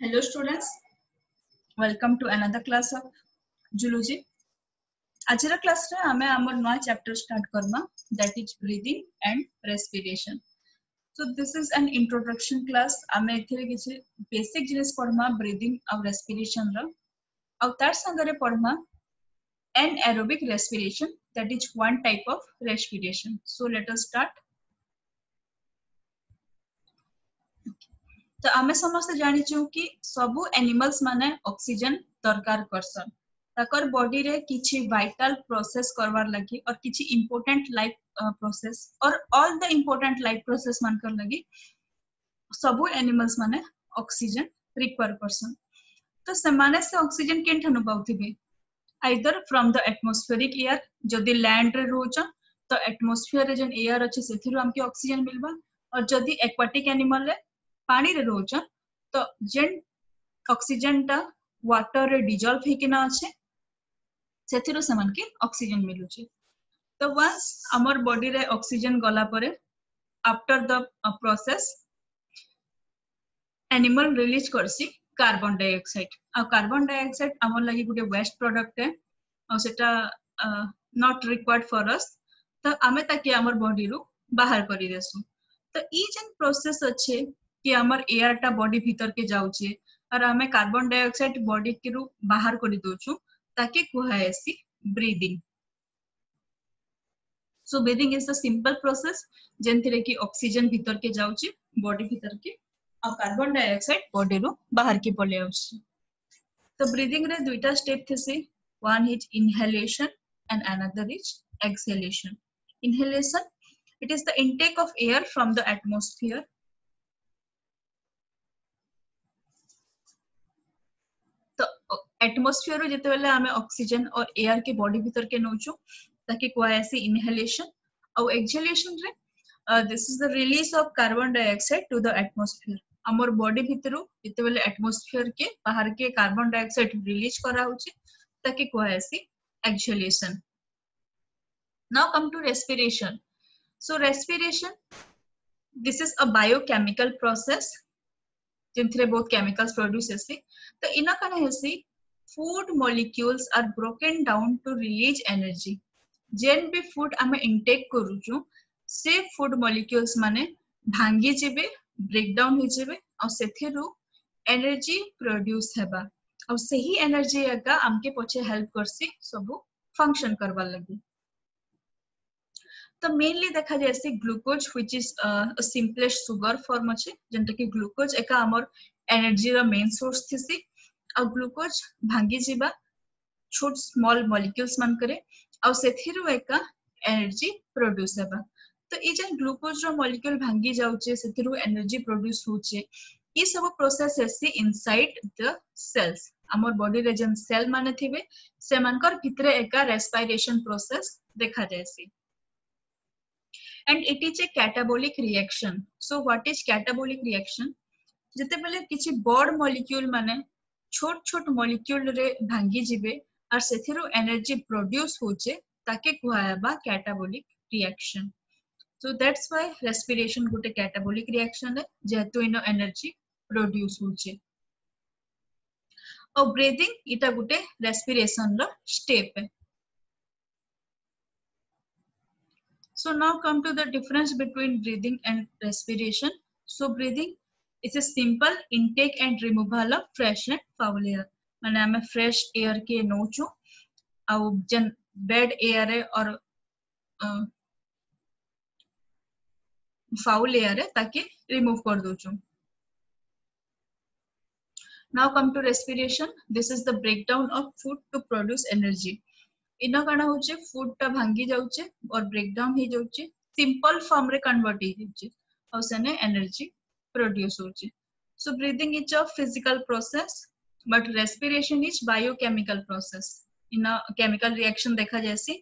Hello students, welcome to another class of zoology. आज class रे आमे हमर नया चैप्टर स्टार्ट करना that is breathing and respiration. So this is an introduction class. आमे एथिरे किछि बेसिक जिनिस पढमा breathing और respiration रो और तार संगरे पढमा anaerobic respiration, that is one type of respiration. So let us start. तो आमे समस्त जानि छु कि सबु एनिमल्स माने ऑक्सीजन दरकार करसन ताकर बॉडी रे किछि वाइटल प्रोसेस करवार लगी और किछि इंपोर्टेंट लाइफ प्रोसेस और all the important life process मानकर लगी सबु एनिमल्स माने ऑक्सीजन रिक्वायर करसन तो समाने से ऑक्सीजन केनठनु पाउथिबे either from the atmospheric air जदी लैंड रे रोच तो एटमॉस्फेयर रे जन एयर अछि सेथिरु हमके ऑक्सीजन मिलबा और जदी एक्वाटिक एनिमल रे पानी रे रोच तो जेन ऑक्सीजन टा वाटर रे डिजॉल्व हेकिना अछि सेथिरु समान के ऑक्सीजन मिलुछि तो वंस हमर बॉडी रे ऑक्सीजन गला परे after the process animal release करसी कार्बन डाइऑक्साइड आ कार्बन डाइऑक्साइड हमर लागि गुटे वेस्ट प्रोडक्ट है और सेटा नॉट रिक्वायर्ड फॉर अस तो आमे ताकि हमर बॉडी रो बाहर करी देसु तो ई जन प्रोसेस अछि कि हमर एयर टा बॉडी भीतर के जाउछे और हमें कार्बन डाइऑक्साइड बॉडी के रु बाहर करी दोछु ताकि कुहाएसी breathing so breathing is the simple process जेंथिरे कि ऑक्सीजन भीतर के जाउछे बॉडी भीतर के और कार्बन डाइऑक्साइड बॉडी रु बाहर के पले आउछे तो ब्रीदिंग रे दुईटा स्टेप थेसे one is inhalation and another is exhalation inhalation it is the intake of air from the atmosphere तो एटमॉस्फेयर रो जते बेले हमें ऑक्सीजन और एयर के बॉडी भीतर के नोचो ताकि कोआसी इनहेलेशन और एक्सहेलेशन रे this is the release of carbon dioxide to the atmosphere हमर बॉडी भीतर जते बेले एटमॉस्फेयर के बाहर के कार्बन डाइऑक्साइड रिलीज करा होची ताकि कोआसी exhalation now come to respiration so respiration this is a biochemical process जिनथरे बहुत chemicals produce हेसी तो इना कने हेसी food molecules are broken down to release energy जेन भी food आमे intake करूछु से food molecules माने भांगी जेबे break down हो जेबे और सेथिरु energy produce हेबा और सही energy एका हमके पछे help करसी सबु function करबा लगी तो मेनली देखा जायसे glucose which is a simplest sugar form अछि जंत कि ग्लूकोज एका हमर एनर्जी रा मेन सोर्स थिसी आ ग्लूकोज भांगी जिबा छोट स्मॉल मॉलिक्यूल्स मन करे आ सेथिरु एका एनर्जी प्रोड्यूस हेबा तो ई जन ग्लूकोज रो मॉलिक्यूल भांगी जाउचे सेथिरु एनर्जी प्रोड्यूस होचे ई सब प्रोसेस हेसी इनसाइड द सेल्स हमर बॉडी रे जन सेल माने थिबे से मानकर भितरे एका रेस्पिरेशन प्रोसेस देखा जायसी and it is a catabolic reaction so what is catabolic reaction जते बेले किछि बड़ मॉलिक्यूल माने छोट छोट मॉलिक्यूल रे भांगी जिबे और सेथिरु एनर्जी प्रोड्यूस होचे ताके कुहायबा catabolic reaction so that's why respiration गुटे कैटाबोलिक रिएक्शन है जेतु इनो एनर्जी प्रोड्यूस होचे और ब्रीथिंग इटा गुटे रेस्पिरेशन रो स्टेप है So now come to the difference between breathing and respiration. So breathing is a simple intake and removal of fresh and foul air. माने हमें fresh air के नोचो और जन bad air है और foul air है ताकि remove कर दोचो. Now come to respiration. This is the breakdown of food to produce energy. इना काना होचे फूड टा भांगी जाउचे और ब्रेक डाउन हे जाउचे सिंपल फॉर्म रे कन्वर्ट हे जाउचे और सने एनर्जी प्रोड्यूस होचे so breathing is a physical process but respiration is biochemical process इना केमिकल रिएक्शन देखा जैसे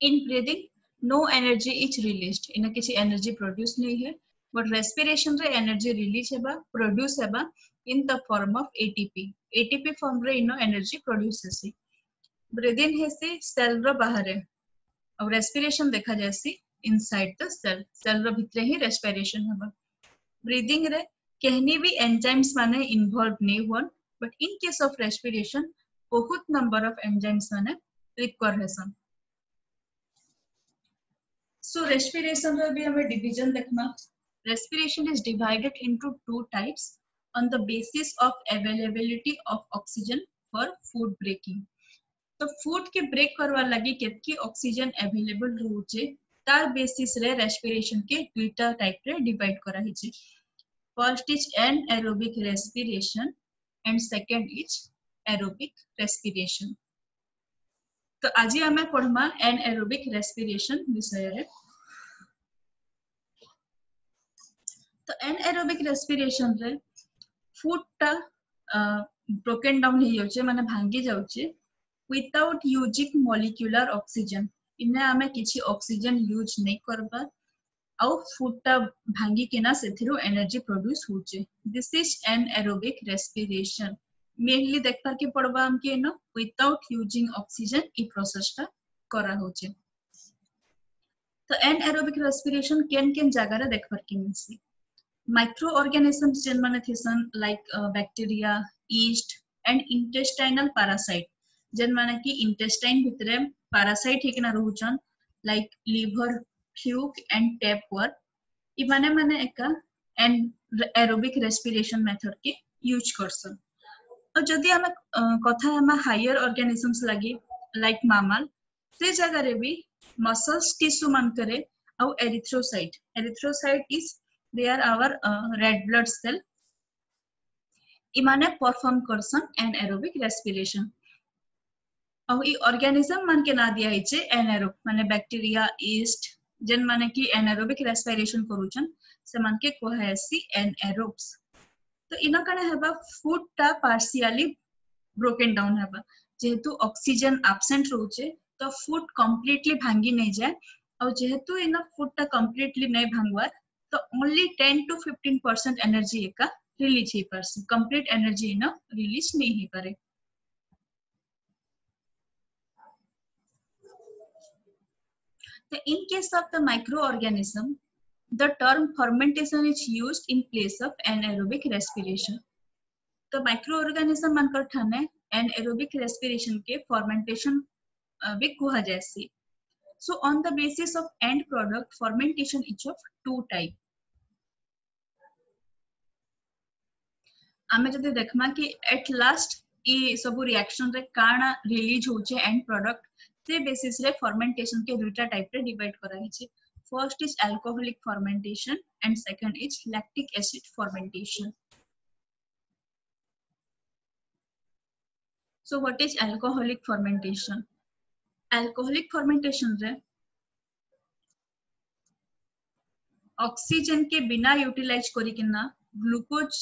in breathing no energy is released इना किसी एनर्जी प्रोड्यूस नहीं है बट रेस्पिरेशन रे एनर्जी रिलीज हेबा प्रोड्यूस हेबा in the form of ATP. ATP form रे इनो एनर्जी प्रोड्यूस हेसी ब्रीथिंग हेसी सेल रो बाहर और रेस्पिरेशन देखा जैसी inside the cell रो भितरे ही respiration हबा breathing रे कहनी भी enzymes माने involved नहीं हुन but in case of respiration बहुत number of enzymes माने require हैसन so respiration रो भी हमें division देखना respiration is divided into two types on the basis of availability of oxygen for food breaking तो food के break करवा लगी केतकी oxygen available रहउचे तार बेसिस रे रेस्पिरेशन के दुईटा टाइप रे डिवाइड करा हिचे first is anaerobic respiration and second is aerobic respiration तो आज हमें पढ़मा एनाएरोबिक रेस्पिरेशन विषय रे तो एनाएरोबिक रेस्पिरेशन रे फूड ता ब्रोकन डाउन हे जाउचे माने भांगी जाउचे without using molecular oxygen इने आमे किछि ऑक्सीजन यूज नहीं करबा आउ फूड ता भांगी केना सेथिरो एनर्जी प्रोड्यूस होचे this is anaerobic respiration mainly देखता के पड़बा हम के न विदाउट यूजिंग ऑक्सीजन ई प्रोसेस ता करा होचे तो एनाएरोबिक रेस्पिरेशन केन जगह रे देखबार के मिलसी माइक्रो ऑर्गेनिजम्स जेन माने थिसन like bacteria yeast and intestinal parasite जेन माने कि इंटेस्टाइन भितरे पैरासाइट हेकना रहउचन like liver fluke and tapeworm इ माने एका एनाएरोबिक रेस्पिरेशन मेथड के यूज करसन और जदी हम कथा हम हायर ऑर्गेनिजम्स लागि लाइक मामल से जगह रे भी मसल्स टिश्यू मान करे और erythrocyte is they are our red blood cell इ माने परफॉर्म करसन एनाएरोबिक रेस्पिरेशन और ई ऑर्गेनिज्म मान के ना दिया हिचे एनाएरोब माने बैक्टीरिया यीस्ट जेन माने कि एनाएरोबिक रेस्पिरेशन करूचन से मान के कोहेसी एनाएरोब्स तो इना कने हेबा फूड ता पार्शियली ब्रोकन डाउन हेबा जेहेतु ऑक्सीजन एब्सेंट रहउचे तो फूड कंप्लीटली भांगी नहीं जाए और जेहेतु इना फूड ता कंप्लीटली नहीं भांगवा तो ओनली 10 to 15% एनर्जी एका रिलीज ही परसे कंप्लीट एनर्जी इना रिलीज नहीं ही पारे So in case of the microorganism, the term fermentation is used in place of anaerobic respiration. तो microorganism मानकर ठाने anaerobic respiration के fermentation भी कहा जायसी. So on the basis of end product, fermentation is of two type. आमे जदि देखमा कि at last ये सब reaction रे काना release होचे end product से बेसिस रे फर्मेंटेशन के दुईटा टाइप रे डिवाइड करा हिचे first is alcoholic fermentation and second is lactic acid fermentation so what is alcoholic fermentation रे ऑक्सीजन के बिना यूटिलाइज करी किना ग्लूकोज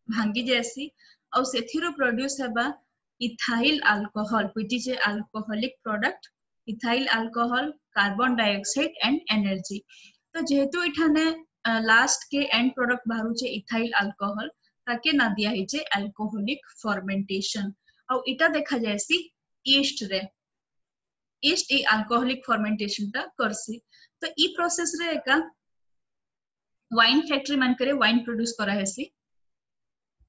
भांगी जैसी और सेथिरो प्रोड्यूस हेबा ethyl alcohol which is a alcoholic product ethyl alcohol carbon dioxide and energy तो जेहेतु इठाने लास्ट के एंड प्रोडक्ट बाहरु छे इथाइल अल्कोहल ताके ना दिया हिचे अल्कोहलिक फर्मेंटेशन और इटा देखा जायसी ईस्ट रे ईस्ट ए अल्कोहलिक फर्मेंटेशन ता करसी तो ई प्रोसेस रे एका वाइन फैक्ट्री मान करे वाइन प्रोड्यूस करा हेसी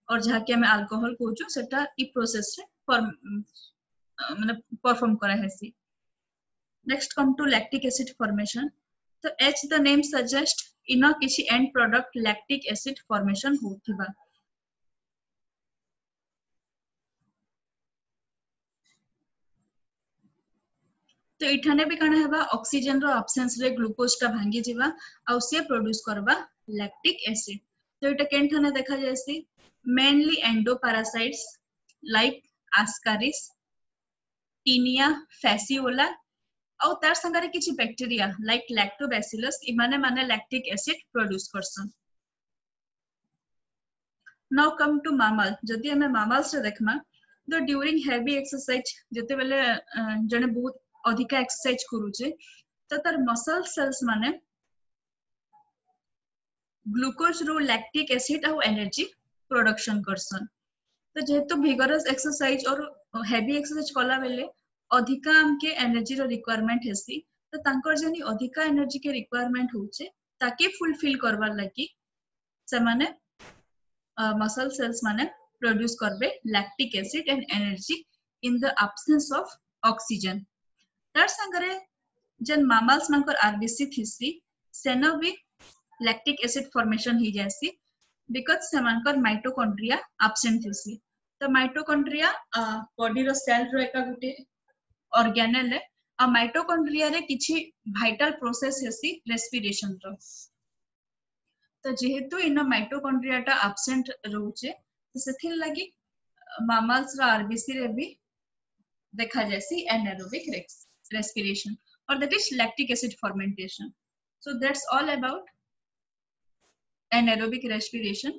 और जहा के हमें अल्कोहल कोचो सेटा ई प्रोसेस रे माने परफॉर्म करा हेसी next come to lactic acid formation तो एच द नेम सजेस्ट इना किसी end product lactic acid formation होथिबा तो इठाने भी कना हेबा ऑक्सीजन रो एब्सेंस रे ग्लूकोज ता भांगी जिबा आ से प्रोड्यूस करबा लैक्टिक एसिड तो इटा केनठाने देखा जायसी mainly endoparasites like Ascaris Taenia Fasciola और तार संगारे किछि बैक्टीरिया लाइक लैक्टोबैसिलस इमाने माने लैक्टिक एसिड प्रोड्यूस करसन नाउ कम टू मैमल जदि हमें मैमल्स रे देखमा तो ड्यूरिंग हेवी एक्सरसाइज जते बेले जने बहुत अधिक एक्सरसाइज करूचे तो तार मसल सेल्स माने ग्लूकोज रो लैक्टिक एसिड और एनर्जी प्रोडक्शन करसन तो जेहेतु विगरस एक्सरसाइज और हेवी एक्सरसाइज कला बेले अधिका हमके एनर्जी रो रिक्वायरमेंट हेसी तो तांकर जनी अधिका एनर्जी के रिक्वायरमेंट होचे ताके फुलफिल करवार लागि से माने मसल सेल्स माने प्रोड्यूस करबे lactic acid and energy in the absence of oxygen. तार संगरे जन मामल्स मानकर आरबीसी थिसी सेनो भी लैक्टिक एसिड फॉर्मेशन ही जैसी बिकॉज सेमानकर माइटोकॉन्ड्रिया एब्सेंट थिसी। तो माइटोकॉन्ड्रिया बॉडी रो सेल रो एका गुटे ऑर्गेनेल है आ माइटोकॉन्ड्रिया रे किछि वाइटल प्रोसेस हेसी रेस्पिरेशन रो। तो जेहेतु इन माइटोकॉन्ड्रिया टा एब्सेंट रहउचे तो सेथिल लागि मामल्स रो आरबीसी रे भी देखा जैसी anaerobic respiration or that is lactic acid fermentation. So that's all about anaerobic respiration.